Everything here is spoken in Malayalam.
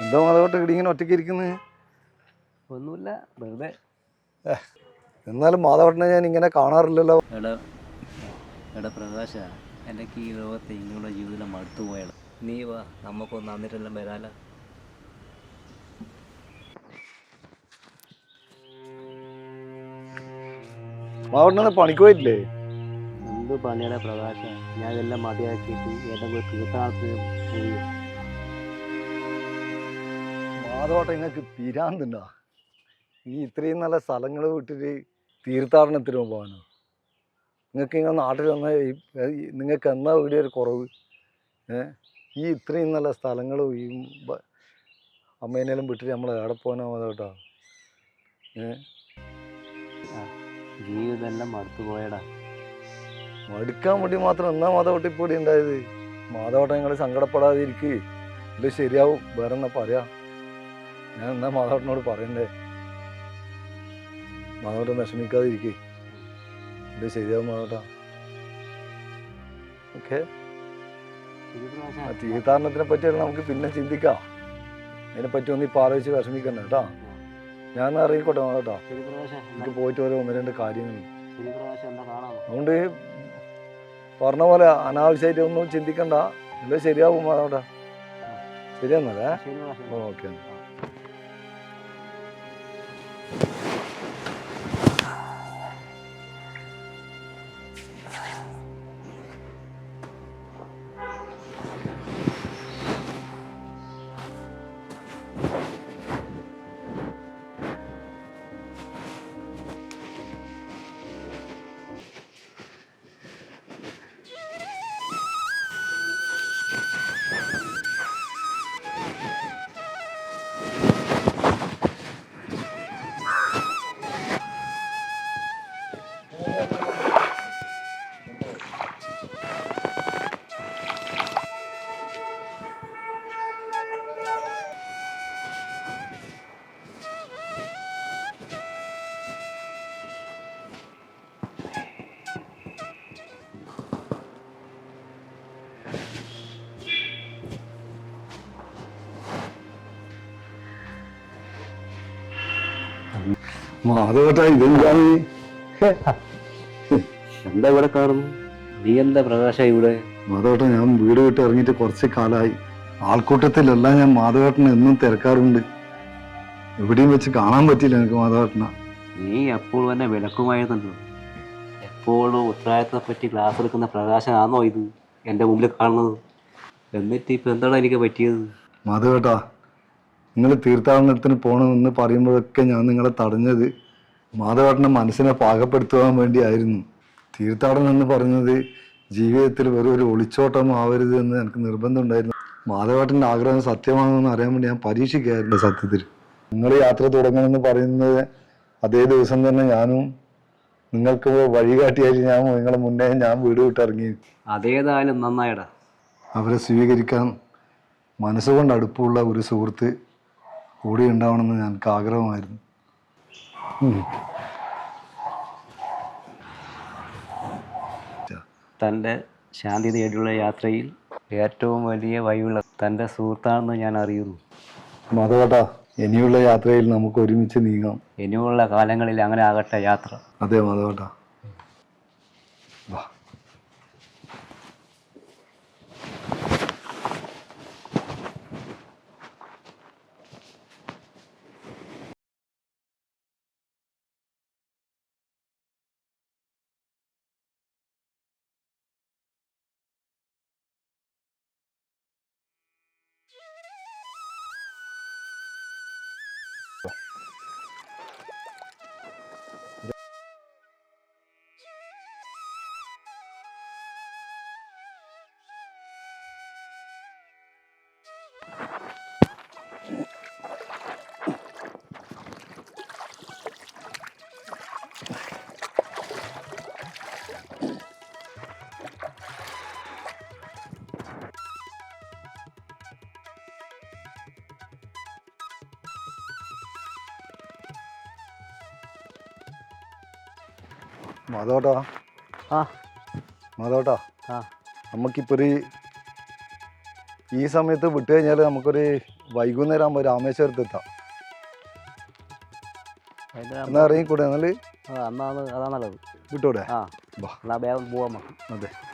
എന്താ മാധവട്ടെ ഇവിടെ ഇങ്ങനെ ഒറ്റയ്ക്ക് ഇരിക്കുന്നത്? ഒന്നുമില്ല, വെറുതെ. എന്നാലും മാധവട്ടനെ ഞാൻ ഇങ്ങനെ കാണാറില്ലല്ലോ. എടാ എടാ പ്രകാശ, എനിക്ക് ഈ ലോകത്തെ ഇങ്ങനെയുള്ള ജീവിതം മടുത്തു പോയടാ. നീ വാ, നമുക്കൊന്ന് അന്നിട്ടെല്ലാം വരാല. മാധവട്ടനെ പണിക്ക് പോയിട്ടില്ലേ? എന്ത് പണിയുടെ പ്രകാശ, ഞാൻ ഇതെല്ലാം മതിയാക്കിയിട്ട് ഏതെങ്കിലും തീർത്ഥാടനത്തിന് പോയി. മാധവട്ട നിങ്ങൾക്ക് പിരാന്തുണ്ടോ? ഈ ഇത്രയും നല്ല സ്ഥലങ്ങൾ വിട്ടിട്ട് തീർത്ഥാടനത്തിന് പോകാനോ? നിങ്ങൾക്ക് ഇങ്ങനെ നാട്ടിൽ വന്നാൽ നിങ്ങൾക്ക് എന്നാ ഇവിടെ ഒരു കുറവ്? ഈ ഇത്രയും നല്ല സ്ഥലങ്ങളും ഈ അമ്മേനെല്ലാം വിട്ടിട്ട് നമ്മൾ എവിടെ പോകാനോ മാധവട്ടാ? ജീവിതം എല്ലാം മടുത്തു പോയടാ. മടുക്കാൻ വേണ്ടി മാത്രം എന്നാ മാധവട്ട ഇപ്പോൾ ഇവിടെ ഉണ്ടായത്? മാധവട്ട നിങ്ങൾ സങ്കടപ്പെടാതെ ഇരിക്കുക, ഇല്ല ശരിയാവും. വേറെ എന്നാ പറയാ? ഞാൻ എന്നാ മാധവട്ടനോട് പറയണ്ടേ? മാധവട്ടൻ വിഷമിക്കാതെ ഇരിക്കേ, ഇല്ല ശരിയാവും മാധവട്ട. ഓക്കെ, തീർത്ഥാടനത്തിനെ പറ്റിയല്ല നമുക്ക് പിന്നെ ചിന്തിക്കാം. അതിനെപ്പറ്റി ഒന്നും ഇപ്പോൾ ആലോചിച്ച് വിഷമിക്കണ്ട കേട്ടോ. ഞാൻ അറിയിക്കോട്ടെ മാധവട്ടാ, എനിക്ക് പോയിട്ട് വരെ ഒന്ന് രണ്ട് കാര്യങ്ങൾ. അതുകൊണ്ട് പറഞ്ഞ പോലെ അനാവശ്യമായിട്ട് ഒന്നും ചിന്തിക്കണ്ട, എല്ലാം ശരിയാവും മാധവട്ടാ. ശരിയെന്നല്ലേ? ഓക്കെ. മാധവട്ടാ ഇതെന്താണ്? എന്താ ഇവിടെ കാണുന്നു? നീ എന്താ പ്രകാശ ഇവിടെ? മാധവട്ട ഞാൻ വീട് വിട്ട് ഇറങ്ങിയിട്ട് കുറച്ച് കാലമായി. ആൾക്കൂട്ടത്തിലെല്ലാം ഞാൻ മാധവേട്ടനെ എന്നും തിരക്കാറുണ്ട്. എവിടെയും വെച്ച് കാണാൻ പറ്റില്ല എനിക്ക് മാധവേട്ടന. നീ അപ്പോൾ തന്നെ വിളക്കുമായിരുന്നല്ലോ. എപ്പോഴും ഉത്തരവാദിത്തത്തെ പറ്റി ക്ലാസ് എടുക്കുന്ന പ്രകാശനാണോ ഇത് എൻ്റെ മുമ്പിൽ കാണുന്നത്? എന്നിട്ട് ഇപ്പം എന്താണ് എനിക്ക് പറ്റിയത്? മാധവേട്ടാ, നിങ്ങൾ തീർത്ഥാടനത്തിന് പോകണമെന്ന് പറയുമ്പോഴൊക്കെ ഞാൻ നിങ്ങളെ തടഞ്ഞത് മാധവേട്ടൻ്റെ മനസ്സിനെ പാകപ്പെടുത്തുവാൻ വേണ്ടിയായിരുന്നു. തീർത്ഥാടനം എന്ന് പറയുന്നത് ജീവിതത്തിൽ വെറും ഒരു ഒളിച്ചോട്ടം ആവരുത് എന്ന് എനിക്ക് നിർബന്ധമുണ്ടായിരുന്നു. മാധവേട്ടൻ്റെ ആഗ്രഹം സത്യമാണെന്ന് അറിയാൻ വേണ്ടി ഞാൻ പരീക്ഷിക്കുകയായിരുന്നു. സത്യത്തിൽ നിങ്ങൾ യാത്ര തുടങ്ങണമെന്ന് പറയുന്നത് അതേ ദിവസം തന്നെ ഞാനും നിങ്ങൾക്ക് വഴികാട്ടിയായി ഞാൻ നിങ്ങളെ മുന്നേ ഞാൻ വീട് വിട്ടിറങ്ങി. അതേതായാലും നന്നായടാ. അവരെ സ്വീകരിക്കാൻ മനസ്സുകൊണ്ട് അടുപ്പമുള്ള ഒരു സുഹൃത്ത് കൂടി ഉണ്ടാവണമെന്ന് ഞങ്ങൾക്ക് ആഗ്രഹമായിരുന്നു. തൻ്റെ ശാന്തി തേടിയുള്ള യാത്രയിൽ ഏറ്റവും വലിയ വഴിയുള്ള തൻ്റെ സുഹൃത്താണെന്ന് ഞാൻ അറിയുന്നു. മാധവേട്ടാ, ഇനിയുള്ള യാത്രയിൽ നമുക്ക് ഒരുമിച്ച് നീങ്ങാം. ഇനിയുള്ള കാലങ്ങളിൽ അങ്ങനെ ആകട്ടെ യാത്ര. അതെ മാധവേട്ടാ. മാധവട്ടാ, മാധവട്ടാ, നമുക്കിപ്പോൾ ഈ സമയത്ത് വിട്ടു കഴിഞ്ഞാൽ നമുക്കൊരു വൈകുന്നേരം ആകുമ്പോൾ രാമേശ്വരത്ത് എത്താം. എന്നാ ഇറങ്ങിക്കൂടെ എന്നാൽ അതാണ് അതാ നല്ലത്. വിട്ടൂടെ? ആ, എന്നാ വേഗം പോവാം നമുക്ക്. അതെ.